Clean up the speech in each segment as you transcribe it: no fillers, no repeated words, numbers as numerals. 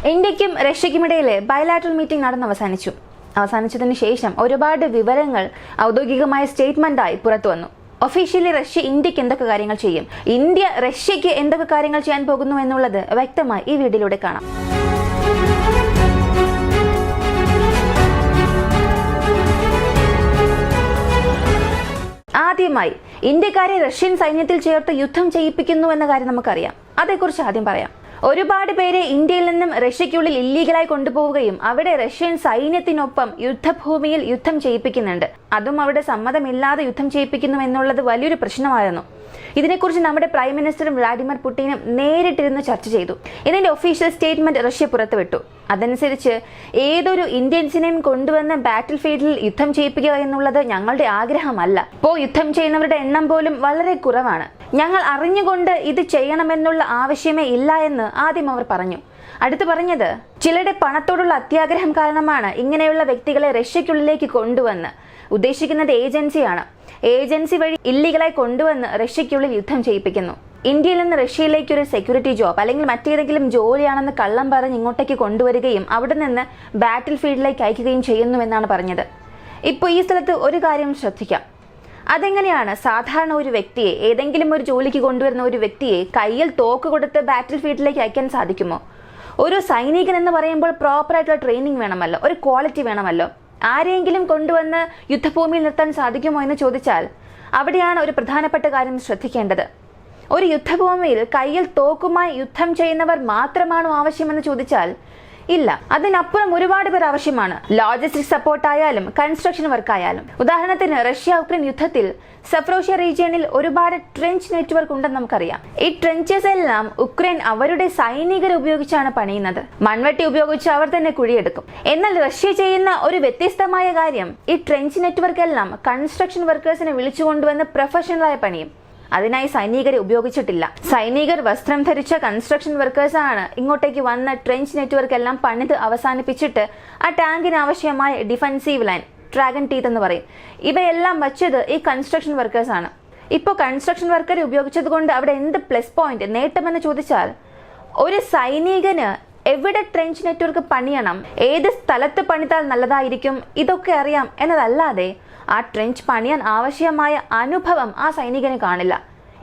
ഇന്ത്യക്കും റഷ്യയ്ക്കുമിടയിൽ bilateral meeting അവസാനിച്ചതിന് ശേഷം ഒരുപാട് വിവരങ്ങൾ ഔദ്യോഗികമായ സ്റ്റേറ്റ്മെന്റായി പുറത്തു വന്നു. ഒഫീഷ്യലി റഷ്യ ഇന്ത്യക്ക് എന്തൊക്കെ കാര്യങ്ങൾ ചെയ്യും, ഇന്ത്യ റഷ്യയ്ക്ക് എന്തൊക്കെ കാര്യങ്ങൾ ചെയ്യാൻ പോകുന്നു എന്നുള്ളത് വ്യക്തമായി ഈ വീഡിയോയിലൂടെ കാണാം. ആദ്യമായി ഇന്ത്യക്കാരെ റഷ്യൻ സൈന്യത്തിൽ ചേർത്ത് യുദ്ധം ചെയ്യിപ്പിക്കുന്നു എന്ന കാര്യം നമുക്കറിയാം. അതേക്കുറിച്ച് ആദ്യം പറയാം. ഒരുപാട് പേരെ ഇന്ത്യയിൽ നിന്നും റഷ്യയ്ക്കുള്ളിൽ ഇല്ലീഗലായി കൊണ്ടുപോവുകയും അവിടെ റഷ്യൻ സൈന്യത്തിനൊപ്പം യുദ്ധഭൂമിയിൽ യുദ്ധം ചെയ്യിപ്പിക്കുന്നുണ്ട്. അതും അവിടെ സമ്മതമില്ലാതെ യുദ്ധം ചെയ്യിപ്പിക്കുന്നു എന്നുള്ളത് വലിയൊരു പ്രശ്നമായിരുന്നു. ഇതിനെക്കുറിച്ച് നമ്മുടെ പ്രൈം മിനിസ്റ്ററും വ്ളാഡിമിർ പുടിനും നേരിട്ടിരുന്ന് ചർച്ച ചെയ്തു. ഇതിന്റെ ഒഫീഷ്യൽ സ്റ്റേറ്റ്മെന്റ് റഷ്യ പുറത്തുവിട്ടു. അതനുസരിച്ച് ഏതൊരു ഇന്ത്യൻസിനെയും കൊണ്ടുവന്ന് ബാറ്റിൽ ഫീൽഡിൽ യുദ്ധം ചെയ്യിപ്പിക്കുക എന്നുള്ളത് ഞങ്ങളുടെ ആഗ്രഹമല്ല. ഇപ്പോൾ യുദ്ധം ചെയ്യുന്നവരുടെ എണ്ണം പോലും വളരെ കുറവാണ്. ഞങ്ങൾ അറിഞ്ഞുകൊണ്ട് ഇത് ചെയ്യണമെന്നുള്ള ആവശ്യമേ ഇല്ല എന്ന് ആദ്യം അവർ പറഞ്ഞു. അടുത്ത് പറഞ്ഞത്, ചിലരുടെ പണത്തോടുള്ള അത്യാഗ്രഹം കാരണമാണ് ഇങ്ങനെയുള്ള വ്യക്തികളെ റഷ്യയ്ക്കുള്ളിലേക്ക് കൊണ്ടുവന്ന്, ഉദ്ദേശിക്കുന്നത് ഏജൻസിയാണ്, ഏജൻസി വഴി ഇല്ലീഗലായി കൊണ്ടുവന്ന് റഷ്യയ്ക്കുള്ളിൽ യുദ്ധം ചെയ്യിപ്പിക്കുന്നു. ഇന്ത്യയിൽ നിന്ന് റഷ്യയിലേക്ക് ഒരു സെക്യൂരിറ്റി ജോബ് അല്ലെങ്കിൽ മറ്റേതെങ്കിലും ജോലിയാണെന്ന് കള്ളം പറഞ്ഞ് ഇങ്ങോട്ടേക്ക് കൊണ്ടുവരികയും അവിടെ നിന്ന് ബാറ്റിൽ ഫീൽഡിലേക്ക് അയക്കുകയും ചെയ്യുന്നുവെന്നാണ് പറഞ്ഞത്. ഇപ്പോൾ ഈ സ്ഥലത്ത് ഒരു കാര്യം ശ്രദ്ധിക്കാം. അതെങ്ങനെയാണ് സാധാരണ ഒരു വ്യക്തിയെ, ഏതെങ്കിലും ഒരു ജോലിക്ക് കൊണ്ടുവരുന്ന ഒരു വ്യക്തിയെ കയ്യിൽ തോക്ക് കൊടുത്ത് ബാറ്റിൽ ഫീൽഡിലേക്ക് അയക്കാൻ സാധിക്കുമോ? ഒരു സൈനികൻ എന്ന് പറയുമ്പോൾ പ്രോപ്പറായിട്ടുള്ള ട്രെയിനിങ് വേണമല്ലോ, ഒരു ക്വാളിറ്റി വേണമല്ലോ. ആരെങ്കിലും കൊണ്ടുവന്ന് യുദ്ധഭൂമിയിൽ നിർത്താൻ സാധിക്കുമോ എന്ന് ചോദിച്ചാൽ അവിടെയാണ് ഒരു പ്രധാനപ്പെട്ട കാര്യം ശ്രദ്ധിക്കേണ്ടത്. ഒരു യുദ്ധഭൂമിയിൽ കയ്യിൽ തോക്കുമായി യുദ്ധം ചെയ്യുന്നവർ മാത്രമാണോ ആവശ്യമെന്ന് ചോദിച്ചാൽ ഇല്ല, അതിനപ്പുറം ഒരുപാട് പേർ ആവശ്യമാണ്. ലോജിസ്റ്റിക് സപ്പോർട്ട് ആയാലും കൺസ്ട്രക്ഷൻ വർക്ക് ആയാലും. ഉദാഹരണത്തിന് റഷ്യ ഉക്രൈൻ യുദ്ധത്തിൽ സഫ്രോഷ്യ റീജിയനിൽ ഒരുപാട് ട്രെഞ്ച് നെറ്റ്വർക്ക് ഉണ്ടെന്ന് നമുക്കറിയാം. ഈ ട്രെഞ്ചസ് എല്ലാം ഉക്രൈൻ അവരുടെ സൈനികരെ ഉപയോഗിച്ചാണ് പണിയുന്നത്. മൺവെട്ടി ഉപയോഗിച്ച് അവർ തന്നെ കുഴിയെടുക്കും. എന്നാൽ റഷ്യ ചെയ്യുന്ന ഒരു വ്യത്യസ്തമായ കാര്യം, ഈ ട്രെഞ്ച് നെറ്റ്വർക്ക് എല്ലാം കൺസ്ട്രക്ഷൻ വർക്കേഴ്സിനെ വിളിച്ചുകൊണ്ടുവന്ന് പ്രൊഫഷണലായി പണിയും. അതിനായി സൈനികരെ ഉപയോഗിച്ചിട്ടില്ല. സൈനികർ വസ്ത്രം ധരിച്ച കൺസ്ട്രക്ഷൻ വർക്കേഴ്സ് ആണ് ഇങ്ങോട്ടേക്ക് വന്ന് ട്രെഞ്ച് നെറ്റ്വർക്ക് എല്ലാം പണിത് അവസാനിപ്പിച്ചിട്ട് ആ ടാങ്കിന് ആവശ്യമായ ഡിഫൻസീവ് ലൈൻ, ഡ്രാഗൺ ടീത്ത് എന്ന് പറയും, ഇവയെല്ലാം വച്ചത് ഈ കൺസ്ട്രക്ഷൻ വർക്കേഴ്സ് ആണ്. ഇപ്പോൾ കൺസ്ട്രക്ഷൻ വർക്കറെ ഉപയോഗിച്ചത് കൊണ്ട് അവിടെ എന്ത് പ്ലസ് പോയിന്റ്, നേട്ടമെന്ന് ചോദിച്ചാൽ, ഒരു സൈനികന് എവിടെ ട്രെഞ്ച് നെറ്റ്വർക്ക് പണിയണം, ഏത് സ്ഥലത്ത് പണിതാൽ നല്ലതായിരിക്കും, ഇതൊക്കെ അറിയാം എന്നതല്ലാതെ ആ ട്രെഞ്ച് പണിയാൻ ആവശ്യമായ അനുഭവം ആ സൈനികന് കാണില്ല.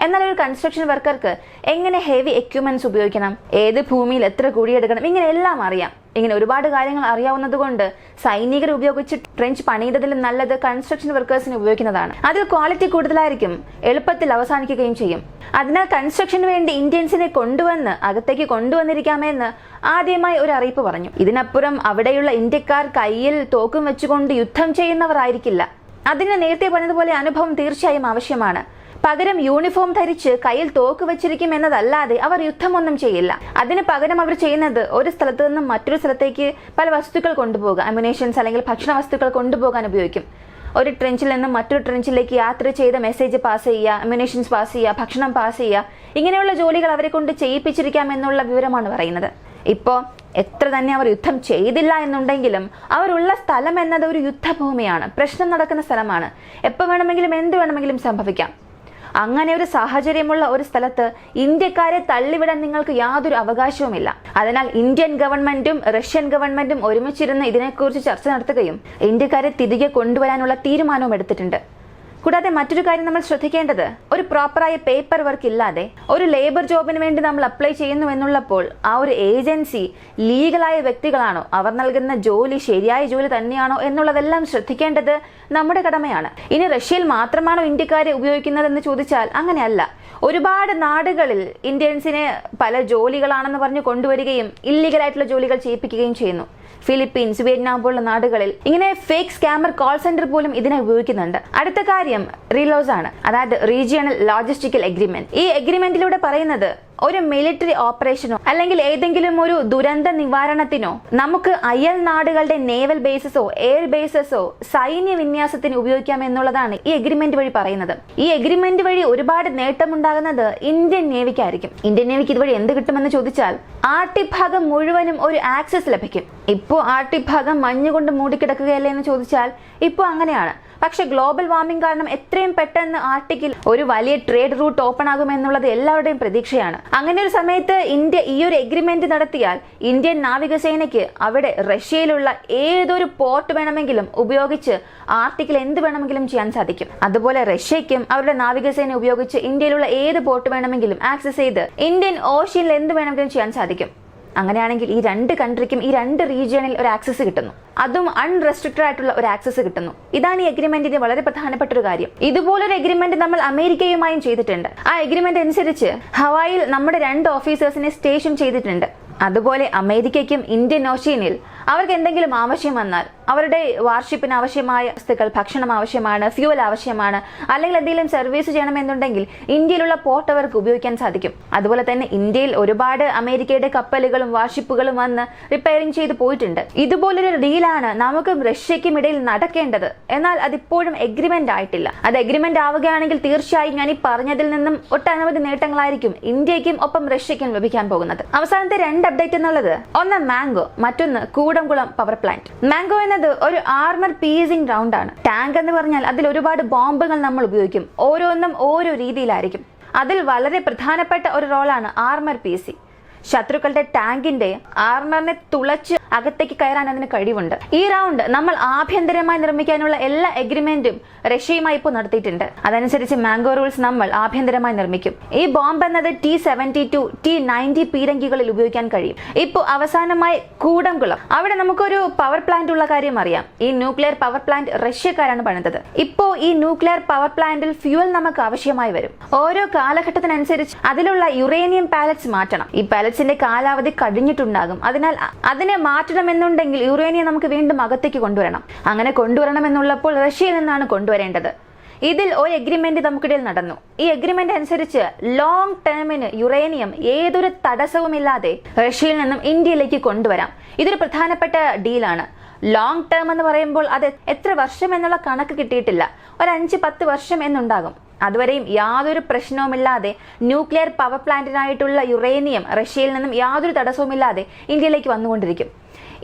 എന്നാൽ ഒരു കൺസ്ട്രക്ഷൻ വർക്കർക്ക് എങ്ങനെ ഹെവി എക്യുപ്മെന്റ്സ് ഉപയോഗിക്കണം, ഏത് ഭൂമിയിൽ എത്ര കുഴിയെടുക്കണം, ഇങ്ങനെ എല്ലാം അറിയാം. ഇങ്ങനെ ഒരുപാട് കാര്യങ്ങൾ അറിയാവുന്നത് കൊണ്ട് സൈനികർ ഉപയോഗിച്ച് ട്രെഞ്ച് പണിയുന്നതിലും നല്ലത് കൺസ്ട്രക്ഷൻ വർക്കേഴ്സിനെ ഉപയോഗിക്കുന്നതാണ്. അതിൽ ക്വാളിറ്റി കൂടുതലായിരിക്കും, എളുപ്പത്തിൽ അവസാനിക്കുകയും ചെയ്യും. അതിനാൽ കൺസ്ട്രക്ഷന് വേണ്ടി ഇന്ത്യൻസിനെ കൊണ്ടുവന്ന് അകത്തേക്ക് കൊണ്ടുവന്നിരിക്കാമെന്ന് ആദ്യമായി ഒരു അറിയിപ്പ് പറഞ്ഞു. ഇതിനപ്പുറം അവിടെയുള്ള ഇന്ത്യക്കാർ കയ്യിൽ തോക്കും വെച്ചുകൊണ്ട് യുദ്ധം ചെയ്യുന്നവർ ആയിരിക്കില്ല. അതിന് നേരത്തെ പറഞ്ഞതുപോലെ അനുഭവം തീർച്ചയായും ആവശ്യമാണ്. പകരം യൂണിഫോം ധരിച്ച് കയ്യിൽ തോക്ക് വെച്ചിരിക്കും എന്നതല്ലാതെ അവർ യുദ്ധമൊന്നും ചെയ്യില്ല. അതിന് പകരം അവർ ചെയ്യുന്നത് ഒരു സ്ഥലത്ത് നിന്നും മറ്റൊരു സ്ഥലത്തേക്ക് പല വസ്തുക്കൾ കൊണ്ടുപോകുക, അമ്യുനേഷൻസ് അല്ലെങ്കിൽ ഭക്ഷണ വസ്തുക്കൾ കൊണ്ടുപോകാൻ ഉപയോഗിക്കും. ഒരു ട്രെഞ്ചിൽ നിന്നും മറ്റൊരു ട്രെഞ്ചിലേക്ക് യാത്ര ചെയ്ത് മെസ്സേജ് പാസ് ചെയ്യുക, അമ്യുനേഷൻസ് പാസ് ചെയ്യുക, ഭക്ഷണം പാസ് ചെയ്യുക, ഇങ്ങനെയുള്ള ജോലികൾ അവരെ കൊണ്ട് ചെയ്യിപ്പിച്ചിരിക്കാം എന്നുള്ള വിവരമാണ് പറയുന്നത്. ഇപ്പോൾ എത്ര തന്നെ അവർ യുദ്ധം ചെയ്തില്ല എന്നുണ്ടെങ്കിലും അവരുള്ള സ്ഥലം എന്നത് ഒരു യുദ്ധഭൂമിയാണ്, പ്രശ്നം നടക്കുന്ന സ്ഥലമാണ്. എപ്പോൾ വേണമെങ്കിലും എന്ത് വേണമെങ്കിലും സംഭവിക്കാം. അങ്ങനെ ഒരു സാഹചര്യമുള്ള ഒരു സ്ഥലത്ത് ഇന്ത്യക്കാരെ തള്ളിവിടാൻ നിങ്ങൾക്ക് യാതൊരു അവകാശവുമില്ല. അതിനാൽ ഇന്ത്യൻ ഗവൺമെന്റും റഷ്യൻ ഗവൺമെന്റും ഒരുമിച്ചിരുന്ന് ഇതിനെക്കുറിച്ച് ചർച്ച നടത്തുകയും ഇന്ത്യക്കാരെ തിരികെ കൊണ്ടുവരാനുള്ള തീരുമാനവും എടുത്തിട്ടുണ്ട്. കൂടാതെ മറ്റൊരു കാര്യം നമ്മൾ ശ്രദ്ധിക്കേണ്ടത്, ഒരു പ്രോപ്പറായ പേപ്പർ വർക്ക് ഇല്ലാതെ ഒരു ലേബർ ജോബിന് വേണ്ടി നമ്മൾ അപ്ലൈ ചെയ്യുന്നു എന്നുള്ളപ്പോൾ ആ ഒരു ഏജൻസി ലീഗലായ വ്യക്തികളാണോ, അവർ നൽകുന്ന ജോലി ശരിയായ ജോലി തന്നെയാണോ എന്നുള്ളതെല്ലാം ശ്രദ്ധിക്കേണ്ടത് നമ്മുടെ കടമയാണ്. ഇനി റഷ്യയിൽ മാത്രമാണോ ഇന്ത്യക്കാരെ ഉപയോഗിക്കുന്നതെന്ന് ചോദിച്ചാൽ അങ്ങനെയല്ല. ഒരുപാട് നാടുകളിൽ ഇന്ത്യൻസിനെ പല ജോലികളാണെന്ന് പറഞ്ഞ് കൊണ്ടുവരികയും ഇല്ലീഗലായിട്ടുള്ള ജോലികൾ ചെയ്യിപ്പിക്കുകയും ചെയ്യുന്നു. ഫിലിപ്പീൻസ്, വിയറ്റ്നാം പോലുള്ള നാടുകളിൽ ഇങ്ങനെ ഫേക്ക് സ്കാമർ കോൾ സെന്റർ പോലും ഇതിനെ ഉപയോഗിക്കുന്നുണ്ട്. അടുത്ത കാര്യം റീലോസ് ആണ്, അതായത് റീജിയണൽ ലോജിസ്റ്റിക്കൽ എഗ്രിമെന്റ്. ഈ എഗ്രിമെന്റിലൂടെ പറയുന്നത്, ഒരു മിലിറ്ററി ഓപ്പറേഷനോ അല്ലെങ്കിൽ ഏതെങ്കിലും ഒരു ദുരന്ത നിവാരണത്തിനോ നമുക്ക് അയൽ നാടുകളുടെ നേവൽ ബേസസോ എയർ ബേസസോ സൈന്യ വിന്യാസത്തിന് ഉപയോഗിക്കാം എന്നുള്ളതാണ് ഈ എഗ്രിമെന്റ് വഴി പറയുന്നത്. ഈ എഗ്രിമെന്റ് വഴി ഒരുപാട് നേട്ടമുണ്ടാകുന്നത് ഇന്ത്യൻ നേവിക്കായിരിക്കും. ഇന്ത്യൻ നേവിക്ക് ഇതുവഴി എന്ത് കിട്ടുമെന്ന് ചോദിച്ചാൽ, ആർട്ടിക് ഭാഗം മുഴുവനും ഒരു ആക്സസ് ലഭിക്കും. ഇപ്പോൾ ആർട്ടിക് ഭാഗം മഞ്ഞുകൊണ്ട് മൂടിക്കിടക്കുകയല്ലേ എന്ന് ചോദിച്ചാൽ ഇപ്പോൾ അങ്ങനെയാണ്. പക്ഷെ ഗ്ലോബൽ വാർമിംഗ് കാരണം എത്രയും പെട്ടെന്ന് ആർട്ടിക്കിൽ ഒരു വലിയ ട്രേഡ് റൂട്ട് ഓപ്പൺ ആകുമെന്നുള്ളത് എല്ലാവരുടെയും പ്രതീക്ഷയാണ്. അങ്ങനെ ഒരു സമയത്ത് ഇന്ത്യ ഈ ഒരു എഗ്രിമെന്റ് നടത്തിയാൽ ഇന്ത്യൻ നാവികസേനയ്ക്ക് അവിടെ റഷ്യയിലുള്ള ഏതൊരു പോർട്ട് വേണമെങ്കിലും ഉപയോഗിച്ച് ആർട്ടിക്കിൽ എന്ത് വേണമെങ്കിലും ചെയ്യാൻ സാധിക്കും. അതുപോലെ റഷ്യയ്ക്കും അവരുടെ നാവികസേന ഉപയോഗിച്ച് ഇന്ത്യയിലുള്ള ഏത് പോർട്ട് വേണമെങ്കിലും ആക്സസ് ചെയ്ത് ഇന്ത്യൻ ഓഷ്യനിൽ എന്ത് വേണമെങ്കിലും ചെയ്യാൻ സാധിക്കും. അങ്ങനെയാണെങ്കിൽ ഈ രണ്ട് കൺട്രിക്കും ഈ രണ്ട് റീജിയണിൽ ഒരു ആക്സസ് കിട്ടുന്നു, അതും അൺറെസ്ട്രിക്റ്റഡ് ആയിട്ടുള്ള ഒരു ആക്സസ് കിട്ടുന്നു. ഇതാണ് ഈ എഗ്രിമെന്റിന്റെ വളരെ പ്രധാനപ്പെട്ട ഒരു കാര്യം. ഇതുപോലൊരു എഗ്രിമെന്റ് നമ്മൾ അമേരിക്കയുമായും ചെയ്തിട്ടുണ്ട്. ആ എഗ്രിമെന്റ് അനുസരിച്ച് ഹവായിൽ നമ്മുടെ 2 ഓഫീസേഴ്സിനെ സ്റ്റേഷൻ ചെയ്തിട്ടുണ്ട്. അതുപോലെ അമേരിക്കയ്ക്കും ഇന്ത്യൻ ഓഷ്യനിൽ അവർക്ക് എന്തെങ്കിലും ആവശ്യം വന്നാൽ, അവരുടെ വാർഷിപ്പിന് ആവശ്യമായ വസ്തുക്കൾ, ഭക്ഷണം ആവശ്യമാണ്, ഫ്യൂവൽ ആവശ്യമാണ്, അല്ലെങ്കിൽ എന്തെങ്കിലും സർവീസ് ചെയ്യണമെന്നുണ്ടെങ്കിൽ ഇന്ത്യയിലുള്ള പോർട്ട് അവർക്ക് ഉപയോഗിക്കാൻ സാധിക്കും. അതുപോലെ തന്നെ ഇന്ത്യയിൽ ഒരുപാട് അമേരിക്കയുടെ കപ്പലുകളും വാർഷിപ്പുകളും വന്ന് റിപ്പയറിംഗ് ചെയ്ത് പോയിട്ടുണ്ട്. ഇതുപോലൊരു ഡീലാണ് നമുക്കും റഷ്യയ്ക്കും ഇടയിൽ നടക്കേണ്ടത്. എന്നാൽ അതിപ്പോഴും എഗ്രിമെന്റ് ആയിട്ടില്ല. അത് എഗ്രിമെന്റ് ആവുകയാണെങ്കിൽ തീർച്ചയായും ഞാൻ ഈ പറഞ്ഞതിൽ നിന്നും ഒട്ടനവധി നേട്ടങ്ങളായിരിക്കും ഇന്ത്യക്കും ഒപ്പം റഷ്യയ്ക്കും ലഭിക്കാൻ പോകുന്നത്. അവസാനത്തെ 2 അപ്ഡേറ്റ് എന്നുള്ളത്, ഒന്ന് മാംഗോ, മറ്റൊന്ന് കൂടംകുളം പവർ പ്ലാന്റ്. മാംഗോ എന്നത് ഒരു ആർമർ പീസിംഗ് റൗണ്ട് ആണ്. ടാങ്ക് എന്ന് പറഞ്ഞാൽ അതിൽ ഒരുപാട് ബോംബുകൾ നമ്മൾ ഉപയോഗിക്കും. ഓരോന്നും ഓരോ രീതിയിലായിരിക്കും. അതിൽ വളരെ പ്രധാനപ്പെട്ട ഒരു റോളാണ് ആർമർ പീസിംഗ്. ശത്രുക്കളുടെ ടാങ്കിന്റെ ആർമറിനെ തുളച്ച് അകത്തേക്ക് കയറാൻ അതിന് കഴിവുണ്ട്. ഈ റൗണ്ട് നമ്മൾ ആഭ്യന്തരമായി നിർമ്മിക്കാനുള്ള എല്ലാ എഗ്രിമെന്റും റഷ്യയുമായി ഇപ്പോൾ നടത്തിയിട്ടുണ്ട്. അതനുസരിച്ച് മാംഗോ റൂൾസ് നമ്മൾ ആഭ്യന്തരമായി നിർമ്മിക്കും. ഈ ബോംബ് എന്നത് T-72, T-90 പീരങ്കികളിൽ ഉപയോഗിക്കാൻ കഴിയും. ഇപ്പോൾ അവസാനമായി കൂടംകുളം, അവിടെ നമുക്കൊരു പവർ പ്ലാന്റ് ഉള്ള കാര്യം അറിയാം. ഈ ന്യൂക്ലിയർ പവർ പ്ലാന്റ് റഷ്യക്കാരാണ് പണിതത്. ഇപ്പോൾ ഈ ന്യൂക്ലിയർ പവർ പ്ലാന്റിൽ ഫ്യൂവൽ നമുക്ക് ആവശ്യമായി വരും. ഓരോ കാലഘട്ടത്തിനനുസരിച്ച് അതിലുള്ള യുറേനിയം പാലറ്റ്സ് മാറ്റണം. ഈ പാലറ്റ്സിന്റെ കാലാവധി കഴിഞ്ഞിട്ടുണ്ടാകും. അതിനാൽ അതിനെ മാറ്റണമെന്നുണ്ടെങ്കിൽ യുറേനിയം നമുക്ക് വീണ്ടും അകത്തേക്ക് കൊണ്ടുവരണം. അങ്ങനെ കൊണ്ടുവരണമെന്നുള്ളപ്പോൾ റഷ്യയിൽ നിന്നാണ് കൊണ്ടുവരേണ്ടത്. ഇതിൽ ഒരു എഗ്രിമെന്റ് നമുക്കിടയിൽ നടന്നു. ഈ എഗ്രിമെന്റ് അനുസരിച്ച് ലോങ് ടേമിന് യുറേനിയം ഏതൊരു തടസ്സവുമില്ലാതെ റഷ്യയിൽ നിന്നും ഇന്ത്യയിലേക്ക് കൊണ്ടുവരാം. ഇതൊരു പ്രധാനപ്പെട്ട ഡീലാണ്. ലോങ് ടേം എന്ന് പറയുമ്പോൾ അത് എത്ര വർഷം എന്നുള്ള കണക്ക് കിട്ടിയിട്ടില്ല. ഒരു 5-10 വർഷം എന്നുണ്ടാകും. അതുവരെയും യാതൊരു പ്രശ്നവുമില്ലാതെ ന്യൂക്ലിയർ പവർ പ്ലാന്റിനായിട്ടുള്ള യുറേനിയം റഷ്യയിൽ നിന്നും യാതൊരു തടസ്സവുമില്ലാതെ ഇന്ത്യയിലേക്ക് വന്നുകൊണ്ടിരിക്കും.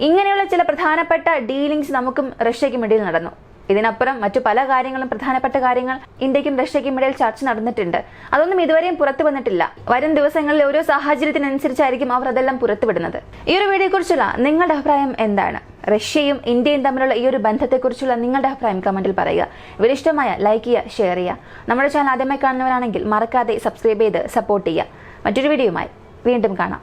ഇങ്ങനെയുള്ള ചില പ്രധാനപ്പെട്ട ഡീലിംഗ്സ് നമുക്കും റഷ്യയ്ക്കും ഇടയിൽ നടന്നു. ഇതിനപ്പുറം മറ്റു പല കാര്യങ്ങളും, പ്രധാനപ്പെട്ട കാര്യങ്ങൾ ഇന്ത്യക്കും റഷ്യയ്ക്കും ഇടയിൽ ചർച്ച നടന്നിട്ടുണ്ട്. അതൊന്നും ഇതുവരെയും പുറത്തു വന്നിട്ടില്ല. വരും ദിവസങ്ങളിൽ ഓരോ സാഹചര്യത്തിനനുസരിച്ചായിരിക്കും അവർ അതെല്ലാം പുറത്തുവിടുന്നത്. ഈ ഒരു വീഡിയോയെ കുറിച്ചുള്ള നിങ്ങളുടെ അഭിപ്രായം എന്താണ്? റഷ്യയും ഇന്ത്യയും തമ്മിലുള്ള ഈ ഒരു ബന്ധത്തെക്കുറിച്ചുള്ള നിങ്ങളുടെ അഭിപ്രായം കമന്റിൽ പറയുക. ഇവരിഷ്ടമായ ലൈക്ക് ചെയ്യുക, ഷെയർ ചെയ്യുക. നമ്മുടെ ചാനൽ ആദ്യമായി കാണുന്നവരാണെങ്കിൽ മറക്കാതെ സബ്സ്ക്രൈബ് ചെയ്ത് സപ്പോർട്ട് ചെയ്യുക. മറ്റൊരു വീഡിയോയുമായി വീണ്ടും കാണാം.